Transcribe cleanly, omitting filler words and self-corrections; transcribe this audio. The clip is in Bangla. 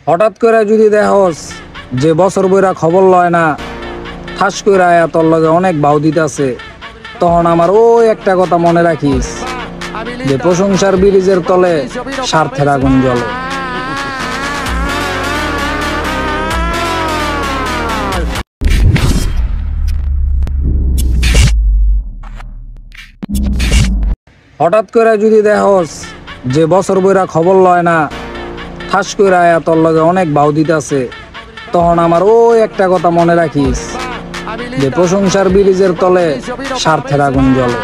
হঠাৎ করে যদি দেখস যে বছর বইরা খবর লয় না, ঠাস করে আয়া তোর লগে অনেক ভাও দিতেছে, তখন আমার ওই একটা কথা মনে রাখিস যে প্রশংসার ব্রিজের তলে স্বার্থের আগুন জ্বলে। হঠাৎ করে যদি দেখস যে বছর বইরা খবর লয় না, ঠাস করে আয়া তোর লগে অনেক ভাও দিতেছে, তখন আমার ওই একটা কথা মনে রাখিস যে প্রশংসার ব্রিজের তলে স্বার্থের আগুন জ্বলে।